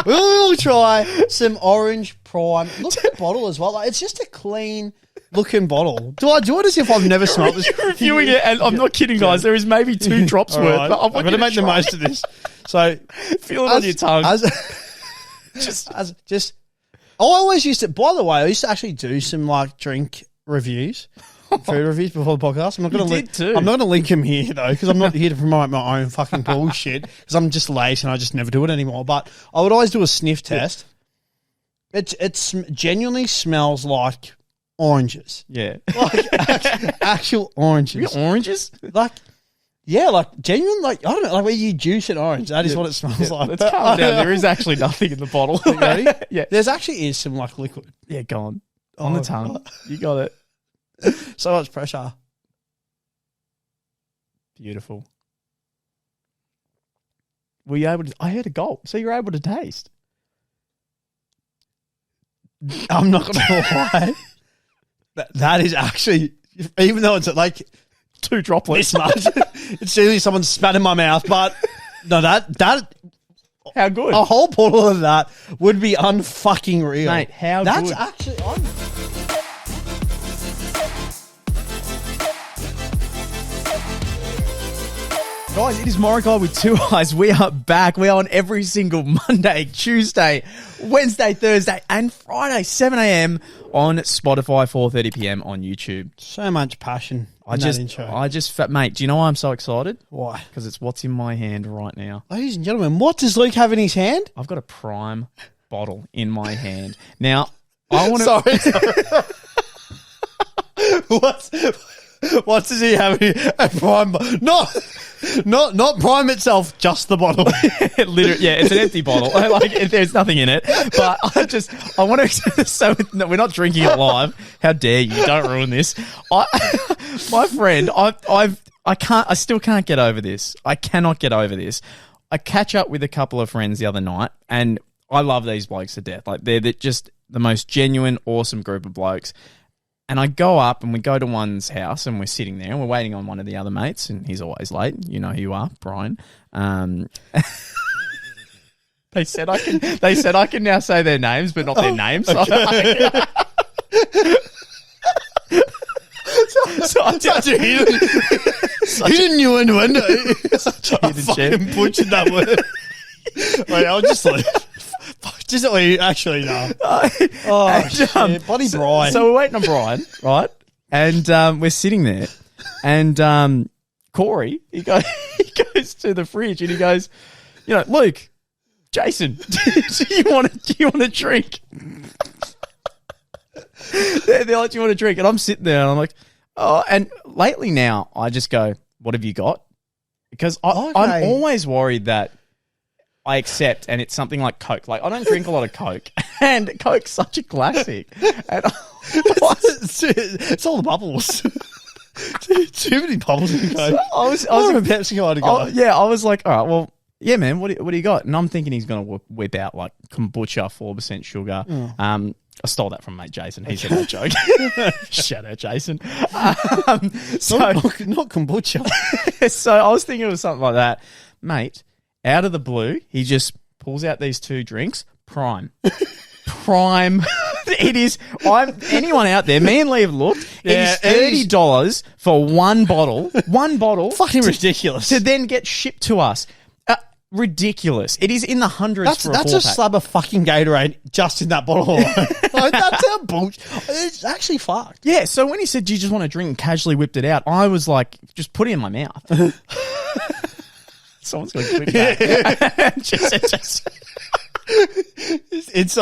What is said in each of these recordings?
We'll try some orange prime. Look at the bottle as well. Like, it's just a clean looking bottle. Do I do it as if I've never smelled this? You're reviewing it, and I'm not kidding, guys. There is maybe 2 drops worth. Right. But I'm going to make the most of this. So, feel it on your tongue. I always used to. By the way, I used to actually do some like drink reviews, food reviews before the podcast. I'm not going to. I'm not going to link them here though, because I'm not here to promote my own fucking bullshit. Because I'm just late and I just never do it anymore. But I would always do a sniff test. It genuinely smells like oranges. Yeah, like actual oranges. Oranges? Like. Yeah, like genuine, like I don't know, like when you juice an orange, that is what it smells like. Let's calm down. There is actually nothing in the bottle. Ready? Yeah, there's actually is some like liquid. Yeah, go on the tongue. God. You got it. So much pressure. Beautiful. Were you able to? I heard a gulp, so you're able to taste. I'm not gonna lie. That is actually, even though it's like 2 droplets. This much. It's usually someone spat in my mouth, but no, that how good? A whole bottle of that would be unfucking real, mate. How that's good? That's actually. Guys, it is Morokaii with 2 eyes. We are back. We are on every single Monday, Tuesday, Wednesday, Thursday, and Friday, 7 a.m. on Spotify, 4:30 p.m. on YouTube. So much passion. Mate, do you know why I'm so excited? Why? Because it's what's in my hand right now. Ladies and gentlemen, what does Luke have in his hand? I've got a prime bottle in my hand. Now, I want to... Sorry. What does he have? A prime? Not prime itself, just the bottle. Literally, yeah, it's an empty bottle. Like there's nothing in it. But I want to. So no, we're not drinking it live. How dare you? Don't ruin this. My friend, I still can't get over this. I cannot get over this. I catch up with a couple of friends the other night, and I love these blokes to death. Like they're just the most genuine, awesome group of blokes. And I go up and we go to one's house and we're sitting there and we're waiting on one of the other mates and he's always late. You know who you are, Brian. They said I can now say their names, but not their names. Okay. Such a hidden innuendo. Such a fucking butchered that word. Wait, I'll just leave. Just actually no. Shit. Bloody Brian. So we're waiting on Brian, right? And we're sitting there, and Corey he goes to the fridge and he goes, you know, Luke, Jason, do you want a drink? They're like, do you want a drink? And I'm sitting there and I'm like, oh. And lately now I just go, what have you got? Because I'm always worried that I accept, and it's something like Coke. Like, I don't drink a lot of Coke, and Coke's such a classic. And it's all the bubbles. Too many bubbles in Coke. So I was a Pepsi guy to go. Yeah, I was like, all right, well, yeah, man, what do you got? And I'm thinking he's going to whip out like kombucha, 4% sugar. I stole that from mate Jason. He said that joke. Shout out, Jason. Not kombucha. So I was thinking it was something like that, mate. Out of the blue, he just pulls out these 2 drinks. Prime. It is. Anyone out there, me and Lee have looked. Yeah, it is $30 for one bottle. One bottle. Fucking ridiculous. To then get shipped to us. Ridiculous. It is in the hundreds for a 4-pack. That's a slab of fucking Gatorade just in that bottle alone. Like, that's how bullshit. It's actually fucked. Yeah, so when he said, do you just want a drink, and casually whipped it out, I was like, just put it in my mouth. Someone's going to click that. It's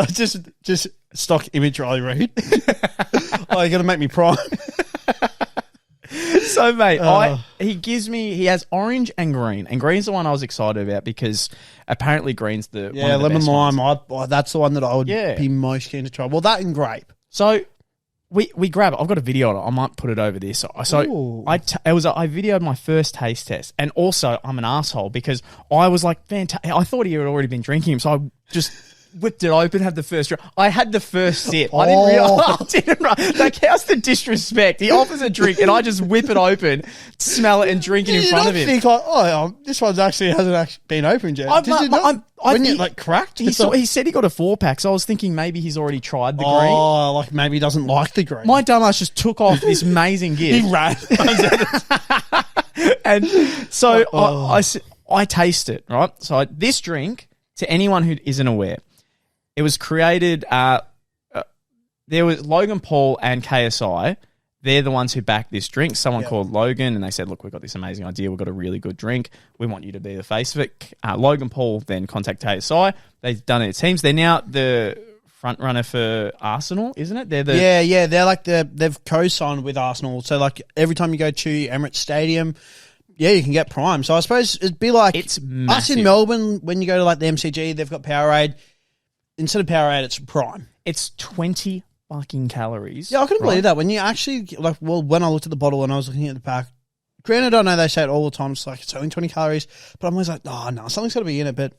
just stock image Riley Reid. Oh, you're going to make me prime. So, mate, he has orange and green. And green's the one I was excited about because apparently green's one of the lemon best lime. That's the one that I would be most keen to try. Well, that and grape. So we grab it. I've got a video on it. I might put it over this. So I videoed my first taste test, and also I'm an asshole because I was like, fantastic. I thought he had already been drinking him, so I just whipped it open, had the first drink. I had the first sip. I didn't realize. Like, how's the disrespect? He offers a drink and I just whip it open, smell it and drink it in front of him. You don't think, this one hasn't been opened yet. Did you not? When you cracked? He said he got a 4-pack, so I was thinking maybe he's already tried the green. Oh, like maybe he doesn't like the green. My dumbass just took off this amazing gift. He ran. And so I taste it, right? So this drink, to anyone who isn't aware, it was created, there was Logan Paul and KSI. They're the ones who backed this drink. Someone called Logan, and they said, look, we've got this amazing idea. We've got a really good drink. We want you to be the face of it. Logan Paul then contacted KSI. They've done it teams. They're now the front runner for Arsenal, isn't it? They're they're like they've co-signed with Arsenal. So like every time you go to Emirates Stadium, you can get Prime. So I suppose it'd be like it's massive. Us in Melbourne when you go to like the MCG, they've got Powerade. Instead of Powerade, it's Prime. It's 20 fucking calories. Yeah, I couldn't believe that. When you actually when I looked at the bottle and I was looking at the pack, granted I know they say it all the time, it's like it's only 20 calories, but I'm always like, oh no, something's got to be in it. But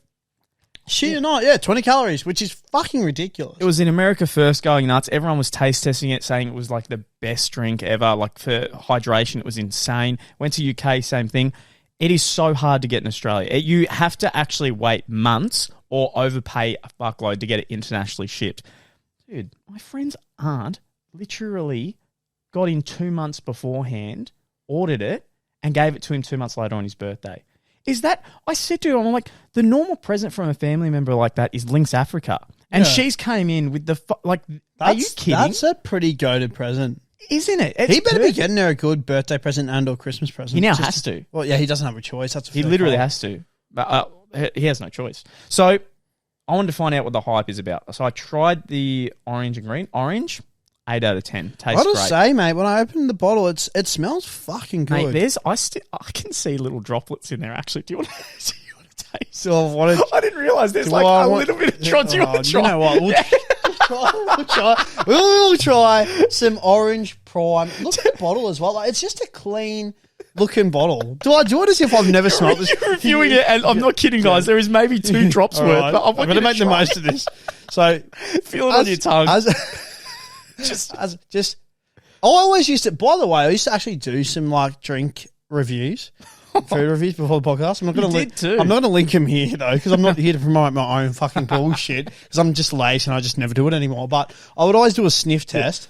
shit or not, 20 calories, which is fucking ridiculous. It was in America first, going nuts. Everyone was taste testing it, saying it was like the best drink ever. Like for hydration, it was insane. Went to UK, same thing. It is so hard to get in Australia. You have to actually wait months or overpay a fuckload to get it internationally shipped. Dude, my friend's aunt literally got in 2 months beforehand, ordered it, and gave it to him 2 months later on his birthday. Is that, I said to him, I'm like, the normal present from a family member like that is Lynx Africa. And she's came in with the, are you kidding? That's a pretty goated present. Isn't it? He better be getting her a good birthday present and or Christmas present. He now has to. Well, yeah, he doesn't have a choice. He literally has to. But he has no choice. So I wanted to find out what the hype is about. So I tried the orange and green. Orange, 8 out of 10. Tastes great. I gotta say, mate, when I opened the bottle, it smells fucking good. Mate, I can see little droplets in there, actually. Do you want to taste? So I didn't realise there's a little bit of try. Do you want to try? You know what? We'll try some orange prime. Look at the bottle as well. It's just a clean looking bottle. Do I do it as if I've never smelled this? You're reviewing it, and I'm not kidding, guys. There is maybe 2 drops worth. Right. But I'm going to make the most of this. So feel it on your tongue. I always used to. By the way, I used to actually do some drink reviews. Food reviews before the podcast. I'm not going to link them here though, because I'm not here to promote my own fucking bullshit. Because I'm just lazy and I just never do it anymore. But I would always do a sniff test.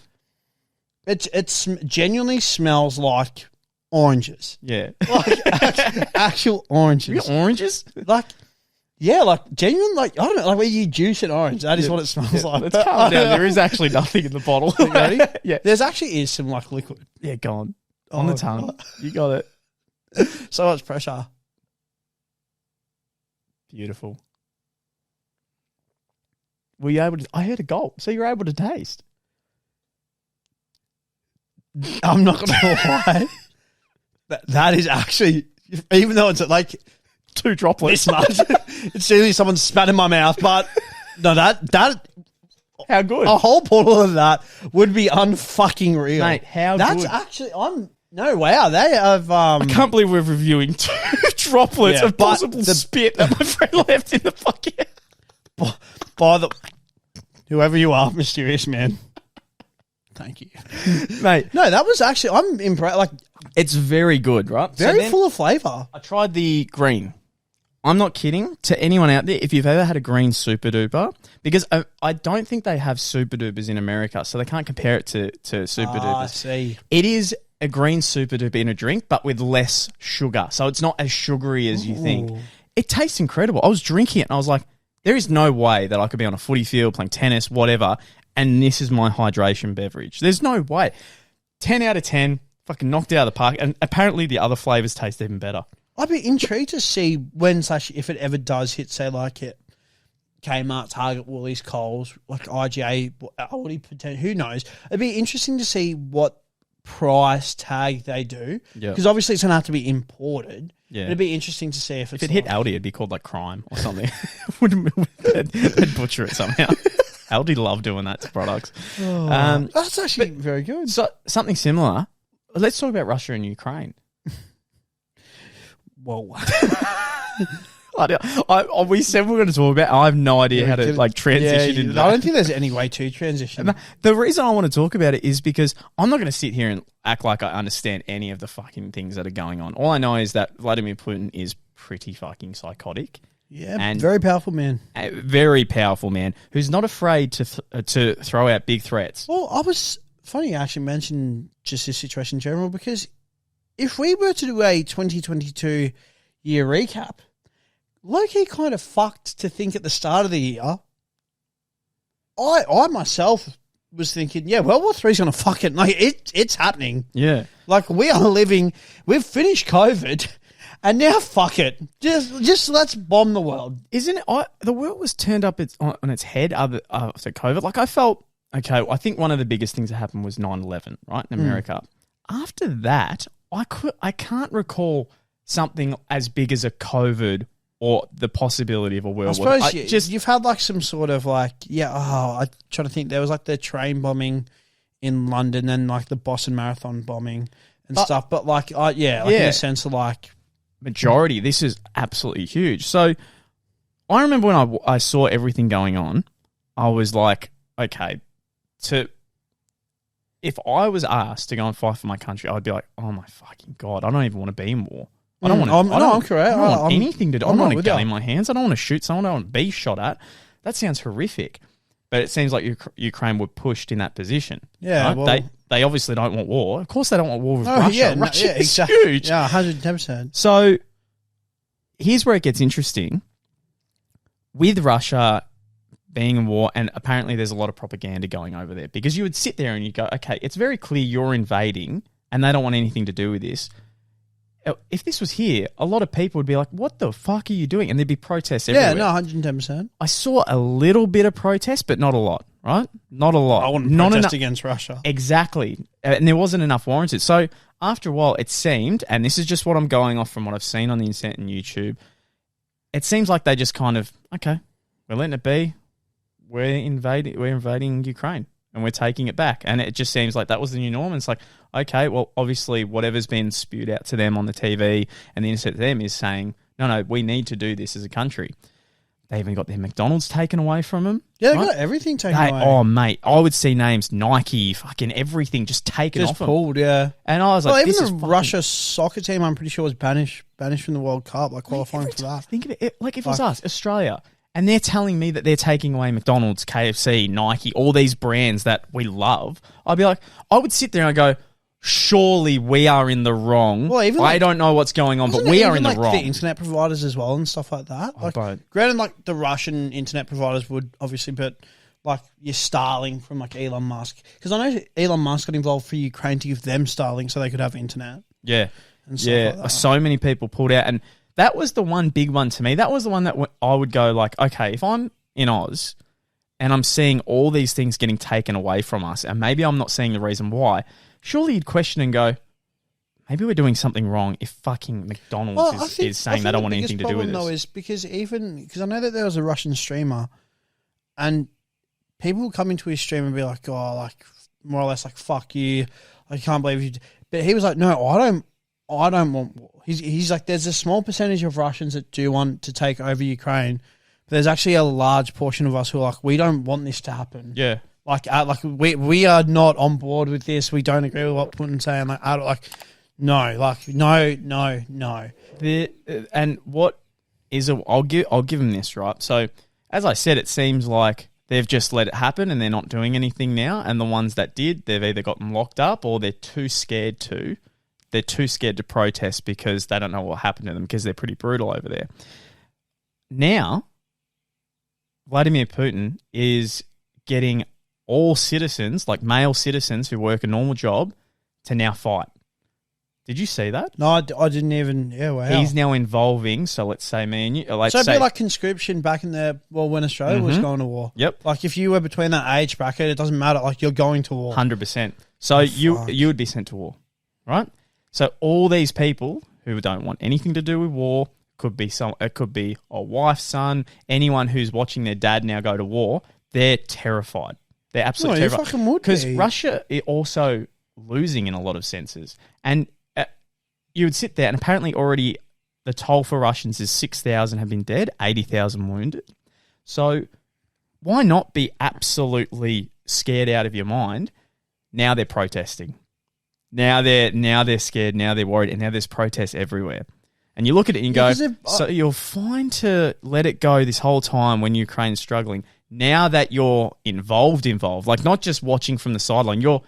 It genuinely smells like oranges. Yeah, actual oranges. You got oranges? Genuine. I don't know, where you juice an orange. That is what it smells like. Let's calm down. There is actually nothing in the bottle. Ready? Yeah, there's actually is some liquid. Yeah, go on the tongue. You got it. So much pressure. Beautiful. Were you able to? I heard a gulp, so you're able to taste. I'm not going to lie. That is actually, even though it's 2 droplets, this much, it's seriously someone spat in my mouth. But no, that how good a whole bottle of that would be unfucking real, mate. How that's good. Actually, no, wow, they have. I can't believe we're reviewing 2 droplets of possible spit that my friend left in the bucket. By whoever you are, mysterious man. Thank you, mate. No, that was actually. I'm impressed. It's very good, right? Very full of flavour. I tried the green. I'm not kidding. To anyone out there, if you've ever had a green Super Duper, because I don't think they have Super Dupers in America, so they can't compare it to Super Dupers. I see. It is a green Super Duper in a drink, but with less sugar. So it's not as sugary as you think. It tastes incredible. I was drinking it and I was like, there is no way that I could be on a footy field playing tennis, whatever, and this is my hydration beverage. There's no way. 10 out of 10, fucking knocked it out of the park, and apparently the other flavours taste even better. I'd be intrigued to see if it ever does hit, say, Kmart, Target, Woolies, Coles, IGA, Aldi, who knows? It'd be interesting to see what price tag they do, because obviously it's going to have to be imported. Yeah. It'd be interesting to see if it hit Aldi, it'd be called crime or something. They'd butcher it somehow. Aldi love doing that to products. That's actually very good. So something similar. Let's talk about Russia and Ukraine. Whoa. We said we were going to talk about. I have no idea how to like transition into that. I don't think there's any way to transition. The reason I want to talk about it is because I'm not going to sit here and act like I understand any of the fucking things that are going on. All I know is that Vladimir Putin is pretty fucking psychotic. Yeah, and very powerful man. A very powerful man who's not afraid to throw out big threats. Well, I was funny you actually mentioned just this situation in general, because if we were to do a 2022 year recap, low-key kind of fucked to think at the start of the year. I myself was thinking, yeah, World War III is going to fucking, like, it's happening. Yeah. Like, we've finished COVID, and now fuck it. Just let's bomb the world. Isn't it? The world was turned up on its head after COVID. Like, I felt, okay, I think one of the biggest things that happened was 9/11, right, in America. After that, I can't recall something as big as a COVID or the possibility of a world war. I suppose you've had like some sort of like, I'm trying to think. There was like the train bombing in London and like the Boston Marathon bombing and stuff. But like, in a sense of like... Majority, this is absolutely huge. So I remember when I saw everything going on, I was like, okay, if I was asked to go and fight for my country, I'd be like, oh my fucking God, I don't even want to be in war. I don't want to. I'm correct. I don't want anything to do. I don't want a gun in my hands. I don't want to shoot someone. I don't want to be shot at. That sounds horrific. But it seems like Ukraine were pushed in that position. Yeah, right? well, they obviously don't want war. Of course, they don't want war with Russia. Yeah, Russia is exactly. huge. Yeah, 110%. So here's where it gets interesting. With Russia being in war, and apparently there's a lot of propaganda going over there, because you would sit there and you'd go, okay, it's very clear you're invading and they don't want anything to do with this. If this was here, a lot of people would be like, what the fuck are you doing? And there'd be protests everywhere. Yeah, no, 110%. I saw a little bit of protest, but not a lot, right? Not a lot. I wouldn't protest against Russia. Exactly. And there wasn't enough warranted. So after a while, it seemed, and this is just what I'm going off from what I've seen on the internet and YouTube, it seems like they just kind of, okay, we're letting it be. We're invading Ukraine and we're taking it back. And it just seems like that was the new norm. And it's like, okay, well, obviously whatever's been spewed out to them on the TV and the internet to them is saying, no, we need to do this as a country. They even got their McDonalds taken away from them. Yeah, they got everything taken away. Oh, mate, I would see names, Nike, fucking everything just taken off them. Just pulled, yeah. And I was like, even the Russia soccer team, I'm pretty sure, was banished from the World Cup, like qualifying for that. Think of it, like if it was us, Australia, and they're telling me that they're taking away McDonald's, KFC, Nike, all these brands that we love, I'd be like, I would sit there and I'd go, surely we are in the wrong. Well, even I don't know what's going on, but we are in the wrong. The internet providers as well and stuff like that. Granted, like the Russian internet providers would obviously, but like your Starlink from like Elon Musk, because I know Elon Musk got involved for Ukraine to give them Starlink so they could have internet. Yeah, so many people pulled out, and that was the one big one to me. That was the one that I would go like, okay, if I'm in Oz and I'm seeing all these things getting taken away from us, and maybe I'm not seeing the reason why, surely you'd question and go, maybe we're doing something wrong if fucking McDonald's is saying they don't want anything to do with this. Though is because I know that there was a Russian streamer, and people would come into his stream and be like, oh, like more or less like, fuck you, I can't believe you. But he was like, no, I don't want war. He's like, there's a small percentage of Russians that do want to take over Ukraine, but there's actually a large portion of us who are like, we don't want this to happen. Yeah. Like we are not on board with this. We don't agree with what Putin's saying. No. And what is I'll give him this, right. So as I said, it seems like they've just let it happen and they're not doing anything now. And the ones that did, they've either got them locked up or they're too scared to. They're too scared to protest because they don't know what happened to them, because they're pretty brutal over there. Now, Vladimir Putin is getting all citizens, like male citizens who work a normal job, to now fight. Did you see that? No, I didn't even. Yeah, wow. He's now involving. So let's say me and you. So it'd be like conscription back in when Australia was going to war. Yep. Like if you were between that age bracket, it doesn't matter. Like you're going to war. 100%. So you would be sent to war, right? So all these people who don't want anything to do with war, it could be a wife, son, anyone who's watching their dad now go to war. They're terrified. They're absolutely terrified. You fucking would be. Because Russia is also losing in a lot of senses. And you would sit there, and apparently already the toll for Russians is 6,000 have been dead, 80,000 wounded. So why not be absolutely scared out of your mind? Now they're protesting. Now they're scared. Now they're worried, and now there's protests everywhere. And you look at it and you go, so you're fine to let it go this whole time when Ukraine's struggling. Now that you're involved, like not just watching from the sideline, your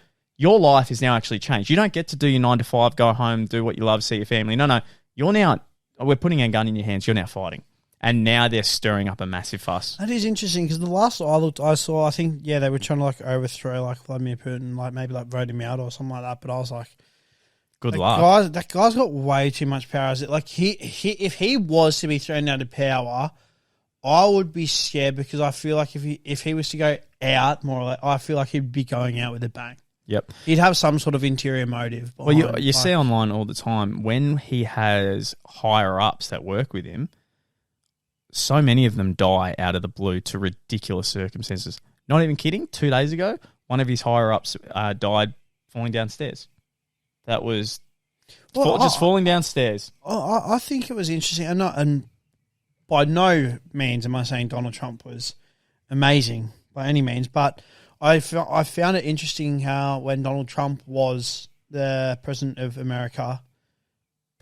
life is now actually changed. You don't get to do your 9 to 5, go home, do what you love, see your family. No, you're now. We're putting a gun in your hands. You're now fighting. And now they're stirring up a massive fuss. That is interesting because the last I saw, I think, they were trying to like overthrow like Vladimir Putin, like maybe like vote him out or something like that. But I was like, good luck. That guy's got way too much power. Is it like if he was to be thrown out of power, I would be scared because I feel like if he was to go out more or less, I feel like he'd be going out with a bang. Yep. He'd have some sort of interior motive. Well, you see online all the time when he has higher ups that work with him. So many of them die out of the blue to ridiculous circumstances. Not even kidding. 2 days ago, one of his higher-ups died falling downstairs. That was just falling downstairs. I think it was interesting. And by no means am I saying Donald Trump was amazing by any means, but I found it interesting how when Donald Trump was the president of America,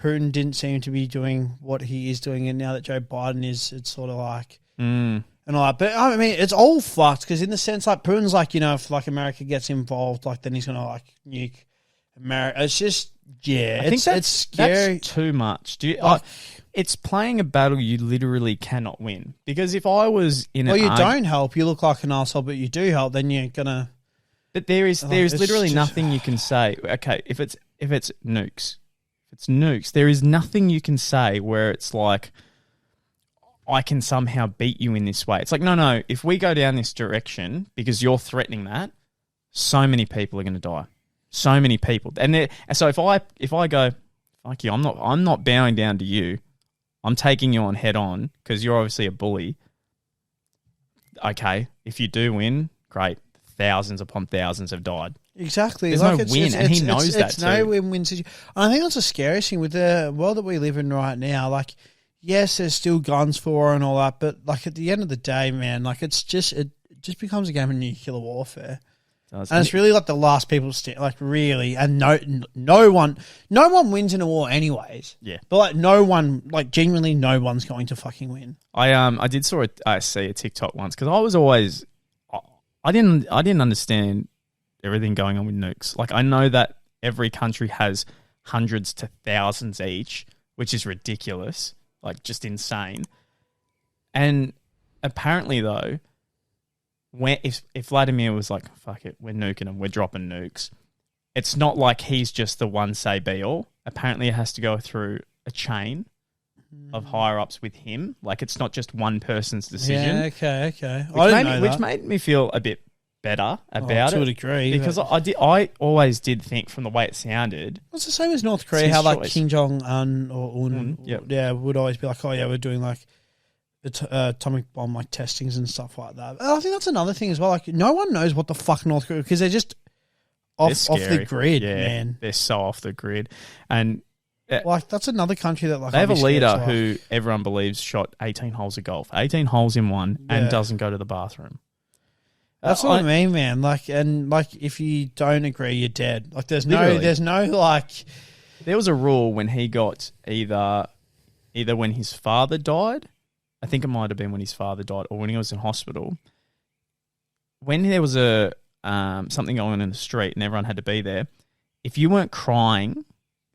Putin didn't seem to be doing what he is doing, and now that Joe Biden is, it's sort of like and all that. But I mean, it's all fucked because in the sense, like Putin's like, if like America gets involved, like then he's gonna like nuke America. It's just I think it's scary. That's too much. It's playing a battle you literally cannot win because if I was in, don't help. You look like an asshole, but you do help. Then you're gonna. But there is literally nothing you can say. Okay, if it's nukes. It's nukes. There is nothing you can say where it's like, I can somehow beat you in this way. It's like, no. If we go down this direction because you're threatening that, so many people are going to die. So many people. And so if I go, fuck you, I'm not bowing down to you. I'm taking you on head on because you're obviously a bully. Okay, if you do win, great. Thousands upon thousands have died. Exactly. There's no win, and he knows that too. It's no win-win situation. I think that's the scariest thing with the world that we live in right now. Like, yes, there's still guns for and all that, but like at the end of the day, man, like it just becomes a game of nuclear warfare. And it's really like the last people like really, and no one wins in a war anyways. Yeah, but like no one, like genuinely, no one's going to fucking win. I did see a TikTok once because I was always I didn't understand everything going on with nukes. Like I know that every country has hundreds to thousands each, which is ridiculous, like just insane. And apparently though, if Vladimir was like, fuck it, we're nuking them, we're dropping nukes, it's not like he's just the one say be all. Apparently it has to go through a chain of higher ups with him. Like it's not just one person's decision. Yeah, okay. Which made me feel a bit better about it. To a degree. Because I always did think from the way it sounded. It's the same as North Korea, how like Kim Jong-un or Un would always be like, oh yeah, we're doing like atomic bomb like testings and stuff like that. And I think that's another thing as well. Like no one knows what the fuck North Korea, because they're just off the grid, man. They're so off the grid. And like that's another country that like they have a leader who everyone believes shot 18 holes of golf, 18 holes in one, and doesn't go to the bathroom. That's what I mean, man. Like, and like, if you don't agree, you're dead. Like, there's no like. There was a rule when he got either when his father died, I think it might have been when his father died, or when he was in hospital. When there was a something going on in the street and everyone had to be there, if you weren't crying,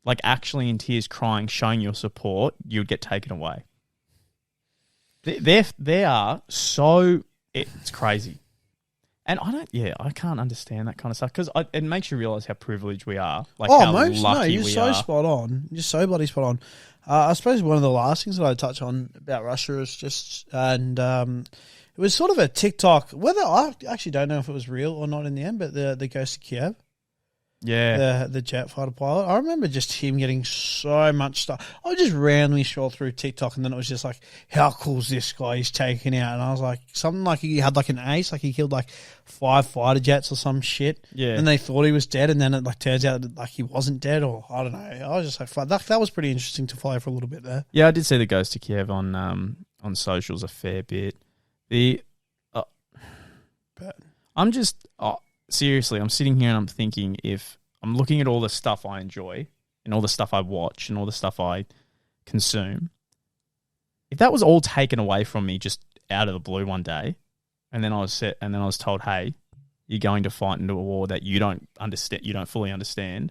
like actually in tears, crying, showing your support, you would get taken away. They are so it's crazy. And I can't understand that kind of stuff because it makes you realise how privileged we are. Like how lucky we are. You're so spot on. You're so bloody spot on. I suppose one of the last things that I'd touch on about Russia is just, and it was sort of a TikTok, whether I actually don't know if it was real or not in the end, but the Ghost of Kiev. Yeah. The jet fighter pilot. I remember just him getting so much stuff. I just randomly scroll through TikTok and then it was just like, how cool is this guy he's taken out? And I was like, something like he had like an ace, like he killed like 5 fighter jets or some shit. Yeah. And they thought he was dead and then it like turns out that like he wasn't dead or I don't know. I was just like, fuck, that was pretty interesting to follow for a little bit there. Yeah, I did see the Ghost of Kiev on socials a fair bit. I'm just... seriously, I'm sitting here and I'm thinking if I'm looking at all the stuff I enjoy and all the stuff I watch and all the stuff I consume, if that was all taken away from me just out of the blue one day, and then I was told, hey, you're going to fight into a war that you don't understand, you don't fully understand.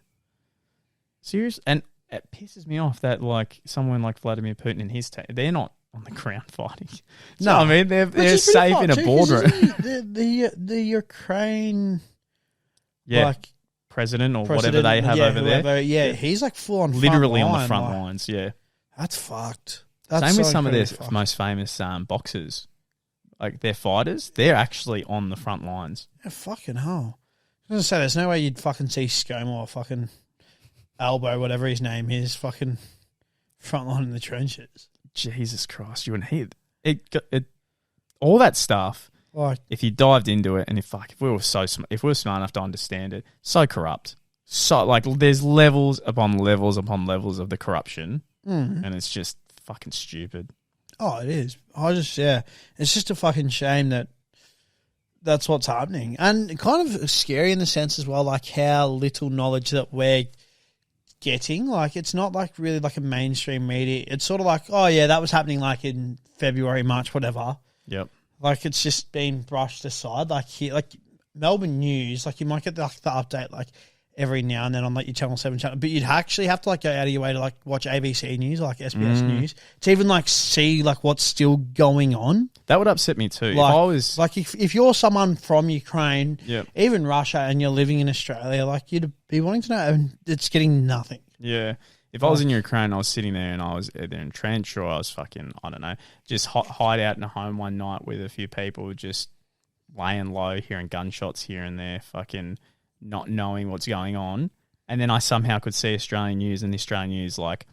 Serious, and it pisses me off that like someone like Vladimir Putin and his team, they're not on the ground fighting. No, I mean they're safe in a boardroom. The Ukraine, like president or whatever they have over there. Yeah, he's like full on, literally on the front lines. Yeah, that's fucked. Same with some of their most famous boxers, like their fighters. They're actually on the front lines. Yeah, fucking hell. I was gonna say there's no way you'd fucking see ScoMo or fucking Elbow, whatever his name is, fucking front line in the trenches. Jesus Christ, you wouldn't hear it. All that stuff. Like, if you dived into it, and if we were smart enough to understand it, so corrupt, so like there's levels upon levels upon levels of the corruption, and it's just fucking stupid. Oh, it is. It's just a fucking shame that that's what's happening, and kind of scary in the sense as well, like how little knowledge that we're getting. Like, it's not like really like a mainstream media. It's sort of like, oh yeah, that was happening like in February, March, whatever. Yep. Like, it's just been brushed aside. Like here, like Melbourne news, like you might get like the update like every now and then on like your Channel 7 channel, but you'd actually have to like go out of your way to like watch ABC News, like SBS News, to even like see like what's still going on. That would upset me too. Like, if I was like if you're someone from Ukraine, yep, even Russia, and you're living in Australia, like you'd be wanting to know, and it's getting nothing. Yeah. If I was in Ukraine, I was sitting there and I was either in trench or I was fucking, I don't know, just hide out in a home one night with a few people, just laying low, hearing gunshots here and there, fucking not knowing what's going on. And then I somehow could see Australian news, and the Australian news like,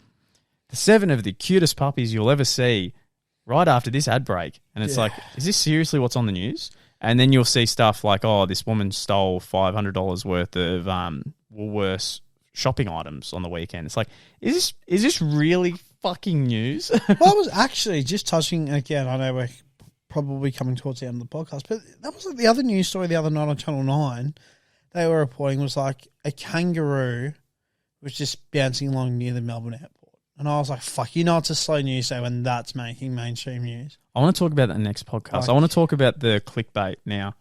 the 7 of the cutest puppies you'll ever see right after this ad break. And it's like, is this seriously what's on the news? And then you'll see stuff like, oh, this woman stole $500 worth of Woolworths shopping items on the weekend. It's like, is this really fucking news? Well, I was actually just touching, again, I know we're probably coming towards the end of the podcast, but that was like the other news story the other night on Channel 9 they were reporting was like a kangaroo was just bouncing along near the Melbourne airport. And I was like, fuck, you know it's a slow news day when that's making mainstream news. I want to talk about that in the next podcast. Like, I want to talk about the clickbait now.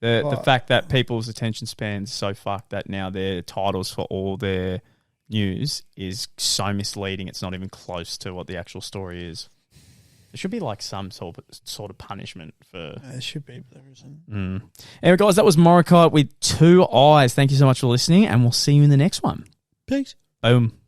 The fact that people's attention spans so fucked that now their titles for all their news is so misleading it's not even close to what the actual story is. There should be like some sort of punishment for... There should be, but there isn't. Anyway, guys, that was Morokaii with 2 eyes. Thank you so much for listening, and we'll see you in the next one. Peace. Boom.